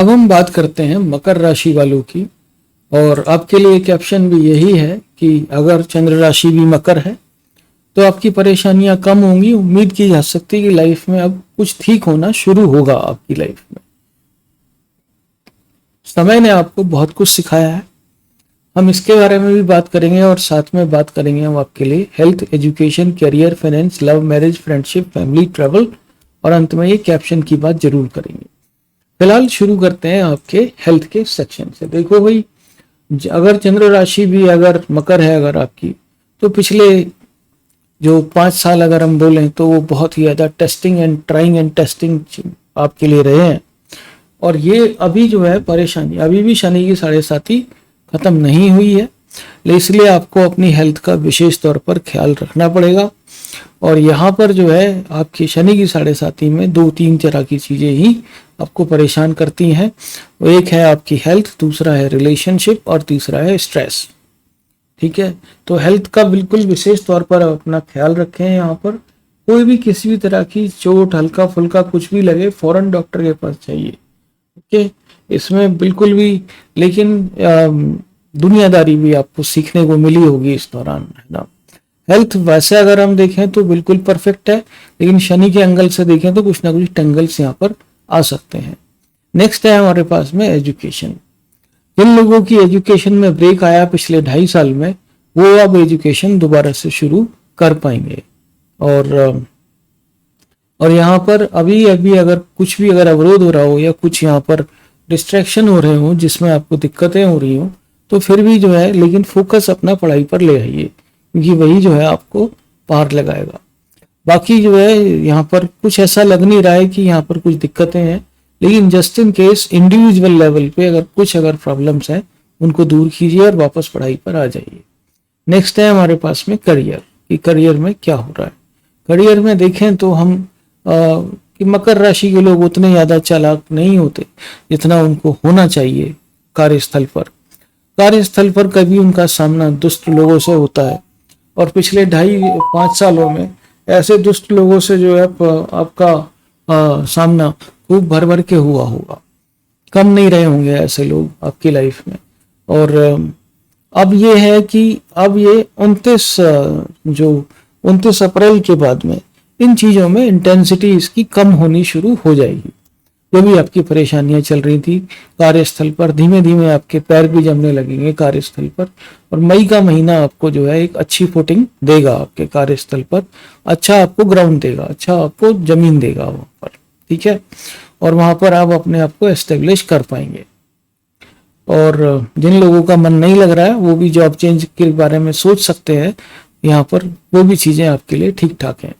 अब हम बात करते हैं मकर राशि वालों की। और आपके लिए कैप्शन भी यही है कि अगर चंद्र राशि भी मकर है तो आपकी परेशानियां कम होंगी। उम्मीद की जा सकती है कि लाइफ में अब कुछ ठीक होना शुरू होगा आपकी लाइफ में। समय ने आपको बहुत कुछ सिखाया है, हम इसके बारे में भी बात करेंगे और साथ में बात करेंगे हम आपके लिए health, education, career, finance, love, marriage, friendship, family, travel और अंत में ये कैप्शन की बात जरूर करेंगे। फिलहाल शुरू करते हैं आपके हेल्थ के सेक्शन से। देखो भाई, अगर चंद्र राशि भी अगर मकर है अगर आपकी, तो पिछले जो 5 साल अगर हम बोलें तो वो बहुत ही ज़्यादा testing and trying and testing आपके लिए रहे हैं। और ये अभी जो है परेशानी, अभी भी शनि की 7.5 खत्म नहीं हुई है, इसलिए आपको अपनी हेल्थ का विशेष तौर पर ख्याल रखना पड़ेगा। और यहाँ पर जो है आपकी शनि की 7.5 में 2-3 तरह की चीज़ें ही आपको परेशान करती हैं। वो एक है आपकी हेल्थ, दूसरा है रिलेशनशिप और तीसरा है स्ट्रेस। ठीक है, तो हेल्थ का बिल्कुल विशेष तौर पर अपना ख्याल रखें। यहाँ पर कोई भी किसी भी तरह की चोट, हल्का फुल्का कुछ भी लगे फौरन डॉक्टर के पास चाहिए। ओके, इसमें बिल्कुल भी, लेकिन दुनियादारी भी आपको सीखने को मिली होगी इस दौरान, है ना। हेल्थ वैसे अगर हम देखें तो बिल्कुल परफेक्ट है, लेकिन शनि के एंगल से देखें तो कुछ ना कुछ टेंगल्स यहाँ पर आ सकते हैं। नेक्स्ट है हमारे पास में एजुकेशन। जिन लोगों की एजुकेशन में ब्रेक आया पिछले 2.5 साल में, वो अब एजुकेशन दोबारा से शुरू कर पाएंगे। और यहाँ पर अभी अभी अगर कुछ भी अगर अवरोध हो रहा हो या कुछ यहाँ पर डिस्ट्रैक्शन हो रहे हो जिसमें आपको दिक्कतें हो रही हो, तो फिर भी जो है लेकिन फोकस अपना पढ़ाई पर ले आइए, क्योंकि वही जो है आपको पार लगाएगा। बाकी जो है यहाँ पर कुछ ऐसा लग नहीं रहा है कि यहाँ पर कुछ दिक्कतें हैं, लेकिन just in case individual level पे अगर प्रॉब्लम्स हैं उनको दूर कीजिए और वापस पढ़ाई पर आ जाइए। नेक्स्ट है हमारे पास में करियर, कि करियर में क्या हो रहा है। करियर में देखें तो हम कि मकर राशि के लोग उतने ज़्यादा चालाक नहीं होते जितना उनको होना चाहिए। कार्यस्थल पर कभी उनका सामना दुष्ट लोगों से होता है, और पिछले 2.5-5 सालों में ऐसे दुष्ट लोगों से जो है आपका सामना खूब भर भर के हुआ होगा। कम नहीं रहे होंगे ऐसे लोग आपकी लाइफ में। और अब ये है कि अब ये 29 अप्रैल के बाद में इन चीज़ों में इंटेंसिटी इसकी कम होनी शुरू हो जाएगी। जो भी आपकी परेशानियां चल रही थी कार्यस्थल पर, धीमे धीमे आपके पैर भी जमने लगेंगे कार्यस्थल पर। और मई का महीना आपको जो है एक अच्छी फुटिंग देगा आपके कार्यस्थल पर, अच्छा आपको ग्राउंड देगा, अच्छा आपको जमीन देगा वहाँ पर। ठीक है, और वहाँ पर आप अपने आप को एस्टेब्लिश कर पाएंगे। और जिन लोगों का मन नहीं लग रहा है वो भी जॉब चेंज के बारे में सोच सकते हैं, यहाँ पर वो भी चीज़ें आपके लिए ठीक ठाक हैं।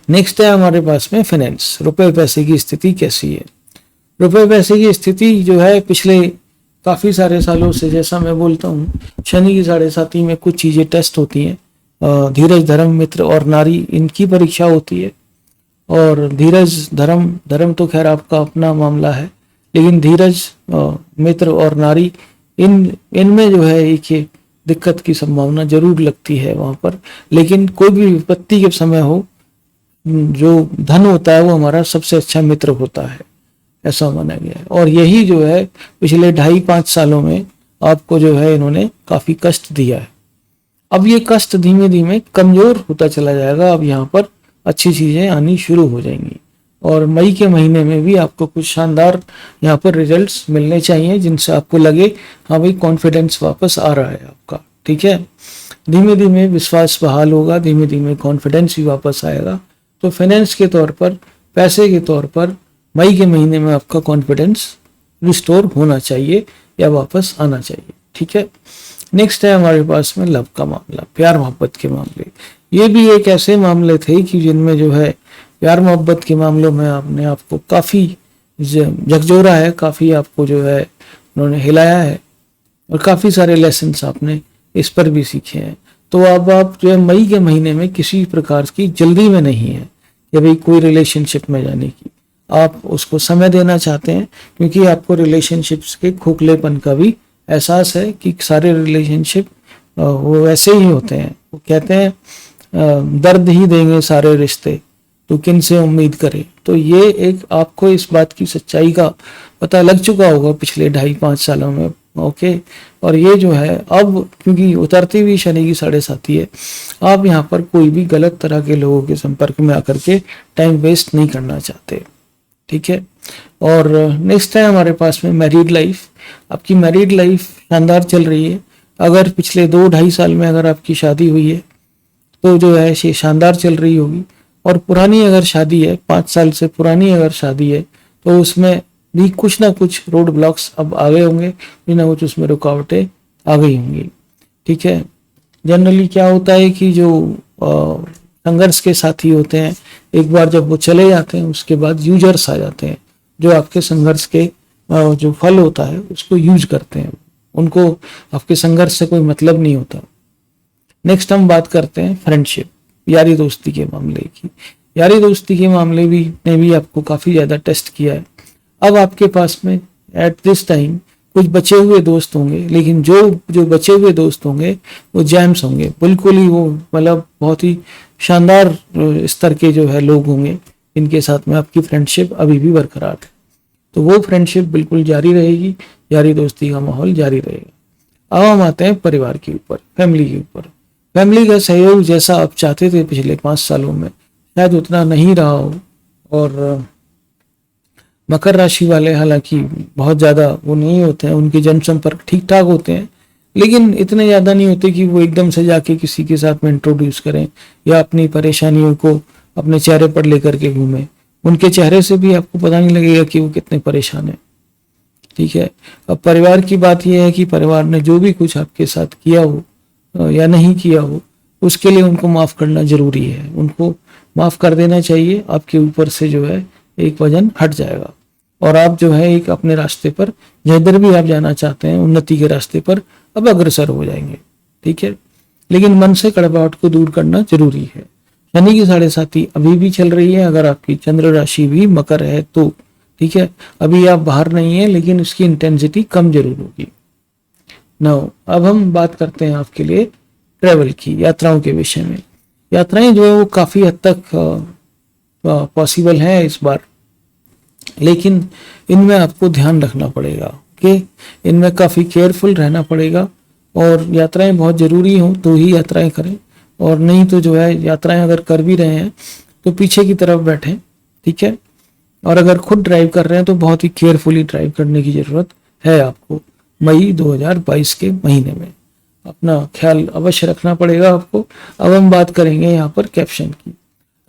नेक्स्ट है हमारे पास में फाइनेंस, रुपए पैसे की स्थिति कैसी है। रुपए पैसे की स्थिति जो है पिछले काफ़ी सारे सालों से, जैसा मैं बोलता हूँ, शनि की 7.5 में कुछ चीज़ें टेस्ट होती हैं। धीरज, धर्म, मित्र और नारी, इनकी परीक्षा होती है। और धीरज, धर्म तो खैर आपका अपना मामला है, लेकिन धीरज, मित्र और नारी, इनमें जो है एक ये दिक्कत की संभावना जरूर लगती है वहाँ पर। लेकिन कोई भी विपत्ति के समय हो, जो धन होता है वो हमारा सबसे अच्छा मित्र होता है, ऐसा माना गया है। और यही जो है पिछले 2.5-5 सालों में आपको जो है इन्होंने काफी कष्ट दिया है। अब ये कष्ट धीमे धीमे कमजोर होता चला जाएगा। अब यहाँ पर अच्छी चीजें आनी शुरू हो जाएंगी, और मई के महीने में भी आपको कुछ शानदार यहाँ पर रिजल्ट्स मिलने चाहिए, जिनसे आपको लगे हाँ भाई कॉन्फिडेंस वापस आ रहा है आपका। ठीक है, धीमे धीमे विश्वास बहाल होगा, धीमे धीमे कॉन्फिडेंस भी वापस आएगा। तो फाइनेंस के तौर पर, पैसे के तौर पर मई के महीने में आपका कॉन्फिडेंस रिस्टोर होना चाहिए या वापस आना चाहिए। ठीक है, नेक्स्ट है हमारे पास में लव का मामला, प्यार मोहब्बत के मामले। ये भी एक ऐसे मामले थे कि जिनमें जो है प्यार मोहब्बत के मामलों में आपने आपको काफ़ी झकझोरा है, काफ़ी आपको जो है उन्होंने हिलाया है, और काफ़ी सारे लेसन्स आपने इस पर भी सीखे हैं। तो अब आप जो है मई के महीने में किसी प्रकार की जल्दी में नहीं है कि भाई कोई रिलेशनशिप में जाने की, आप उसको समय देना चाहते हैं, क्योंकि आपको रिलेशनशिप्स के खोखलेपन का भी एहसास है कि सारे रिलेशनशिप वो वैसे ही होते हैं। वो कहते हैं दर्द ही देंगे सारे रिश्ते, तो किन से उम्मीद करें। तो ये एक आपको इस बात की सच्चाई का पता लग चुका होगा पिछले 2.5-5 सालों में। ओके, और ये जो है अब क्योंकि उतरती हुई शनि की 7.5 है, आप यहाँ पर कोई भी गलत तरह के लोगों के संपर्क में आकर के टाइम वेस्ट नहीं करना चाहते। ठीक है, और नेक्स्ट है हमारे पास में मैरिड लाइफ। आपकी मैरिड लाइफ शानदार चल रही है। अगर पिछले 2-2.5 साल में अगर आपकी शादी हुई है तो जो है ये शानदार चल रही होगी। और पुरानी अगर शादी है, 5 साल से पुरानी अगर शादी है, तो उसमें भी कुछ ना कुछ रोड ब्लॉक्स अब आ गए होंगे, कुछ ना कुछ उसमें रुकावटें आ गई होंगी। ठीक है, जनरली क्या होता है कि जो संघर्ष के साथी होते हैं, एक बार जब वो चले जाते हैं उसके बाद यूजर्स आ जाते हैं, जो आपके संघर्ष के जो फल होता है उसको यूज करते हैं। उनको आपके संघर्ष से कोई मतलब नहीं होता। नेक्स्ट हम बात करते हैं फ्रेंडशिप, यारी दोस्ती के मामले की। यारी दोस्ती के मामले भी ने भी आपको काफी ज्यादा टेस्ट किया है। अब आपके पास में एट दिस टाइम कुछ बचे हुए दोस्त होंगे, लेकिन जो बचे हुए दोस्त होंगे वो जैम्स होंगे, बिल्कुल ही वो मतलब बहुत ही शानदार स्तर के जो है लोग होंगे, इनके साथ में आपकी फ्रेंडशिप अभी भी बरकरार है। तो वो फ्रेंडशिप बिल्कुल जारी रहेगी, यारी दोस्ती का माहौल जारी रहेगा। अब हम आते हैं परिवार के ऊपर, फैमिली के ऊपर। फैमिली का सहयोग जैसा आप चाहते थे पिछले 5 सालों में शायद उतना नहीं रहा हो। और मकर राशि वाले हालांकि बहुत ज़्यादा वो नहीं होते हैं, उनके जनसंपर्क ठीक ठाक होते हैं, लेकिन इतने ज़्यादा नहीं होते कि वो एकदम से जाके किसी के साथ में इंट्रोड्यूस करें या अपनी परेशानियों को अपने चेहरे पर लेकर के घूमें। उनके चेहरे से भी आपको पता नहीं लगेगा कि वो कितने परेशान हैं। ठीक है, अब परिवार की बात यह है कि परिवार ने जो भी कुछ आपके साथ किया हो या नहीं किया हो, उसके लिए उनको माफ़ करना जरूरी है। उनको माफ़ कर देना चाहिए, आपके ऊपर से जो है एक वजन हट जाएगा और आप जो है एक अपने रास्ते पर, जिधर भी आप जाना चाहते हैं उन्नति के रास्ते पर अब अग्रसर हो जाएंगे। ठीक है, लेकिन मन से कड़वाहट को दूर करना जरूरी है। शनि की 7.5 अभी भी चल रही है, अगर आपकी चंद्र राशि भी मकर है तो। ठीक है, अभी आप बाहर नहीं है, लेकिन उसकी इंटेंसिटी कम जरूर होगी। नाउ अब हम बात करते हैं आपके लिए ट्रेवल की, यात्राओं के विषय में। यात्राएं जो है वो काफी हद तक पॉसिबल है इस बार, लेकिन इनमें आपको ध्यान रखना पड़ेगा कि इनमें काफ़ी केयरफुल रहना पड़ेगा। और यात्राएं बहुत ज़रूरी हों तो ही यात्राएं करें, और नहीं तो जो है यात्राएं अगर कर भी रहे हैं तो पीछे की तरफ बैठें। ठीक है, और अगर खुद ड्राइव कर रहे हैं तो बहुत ही केयरफुली ड्राइव करने की ज़रूरत है आपको। मई 2022 के महीने में अपना ख्याल अवश्य रखना पड़ेगा आपको। अब हम बात करेंगे यहाँ पर कैप्शन की।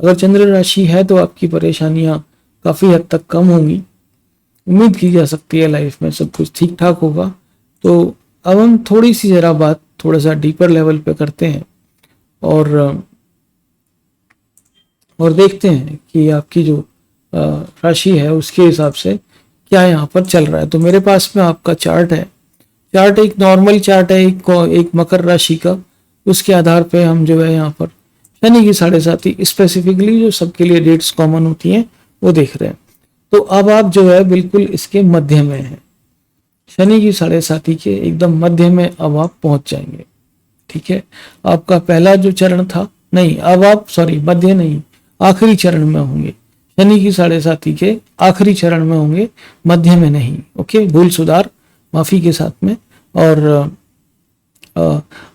अगर चंद्र राशि है तो आपकी परेशानियाँ काफ़ी हद तक कम होंगी, उम्मीद की जा सकती है लाइफ में सब कुछ ठीक ठाक होगा। तो अब हम थोड़ी सी ज़रा बात थोड़ा सा डीपर लेवल पे करते हैं और देखते हैं कि आपकी जो राशि है उसके हिसाब से क्या यहाँ पर चल रहा है। तो मेरे पास में आपका चार्ट है। चार्ट एक नॉर्मल चार्ट है एक मकर राशि का। उसके आधार पे हम जो है यहाँ पर शनि की 7.5 स्पेसिफिकली जो सबके लिए डेट्स कॉमन होती हैं वो देख रहे हैं। तो अब आप जो है बिल्कुल इसके मध्य में हैं, शनि की 7.5 के एकदम मध्य में अब आप पहुंच जाएंगे। ठीक है, आपका पहला जो चरण था, नहीं अब आप मध्य नहीं, आखिरी चरण में होंगे। शनि की 7.5 के आखिरी चरण में होंगे, मध्य में नहीं। ओके, भूल सुधार माफी के साथ में। और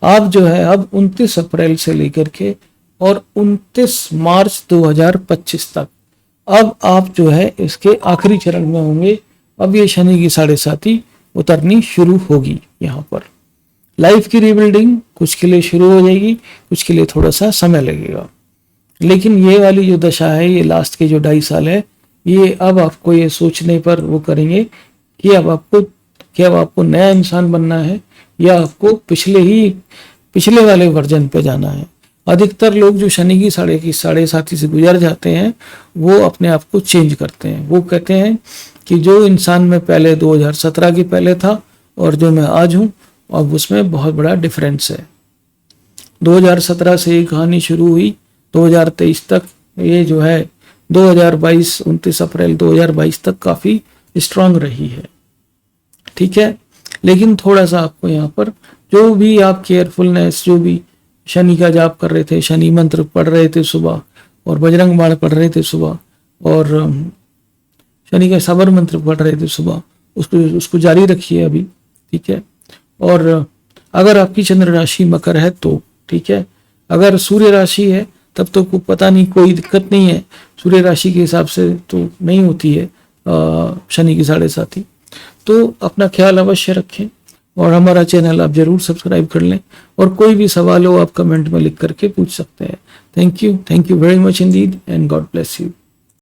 आप जो है अब 29 अप्रैल से लेकर के और 29 मार्च 2025 तक अब आप जो है इसके आखिरी चरण में होंगे। अब ये शनि की 7.5 उतरनी शुरू होगी। यहाँ पर लाइफ की रिबिल्डिंग कुछ के लिए शुरू हो जाएगी, कुछ के लिए थोड़ा सा समय लगेगा, लेकिन ये वाली जो दशा है, ये लास्ट के जो 2.5 साल है, ये अब आपको ये सोचने पर वो करेंगे कि अब आपको नया इंसान बनना है या आपको पिछले वाले वर्जन पे जाना है। अधिकतर लोग जो शनि की 7.5 से गुजर जाते हैं वो अपने आप को चेंज करते हैं। वो कहते हैं कि जो इंसान मैं पहले 2017 के पहले था और जो मैं आज हूँ, अब उसमें बहुत बड़ा डिफरेंस है। 2017 से ये कहानी शुरू हुई 2023 तक, ये जो है 2022 29 अप्रैल 2022 तक काफ़ी स्ट्रांग रही है। ठीक है, लेकिन थोड़ा सा आपको यहाँ पर जो भी आप केयरफुलनेस, जो भी शनि का जाप कर रहे थे, शनि मंत्र पढ़ रहे थे सुबह और बजरंग बाण पढ़ रहे थे सुबह, और शनि का सबर मंत्र पढ़ रहे थे सुबह, उसको जारी रखिए अभी, ठीक है। और अगर आपकी चंद्र राशि मकर है तो ठीक है, अगर सूर्य राशि है तब तो पता नहीं, कोई दिक्कत नहीं है, सूर्य राशि के हिसाब से तो नहीं होती है शनि की 7.5। तो अपना ख्याल अवश्य रखें और हमारा चैनल आप जरूर सब्सक्राइब कर लें, और कोई भी सवाल हो आप कमेंट में लिख करके पूछ सकते हैं। Thank you very much Indeed, and God bless you.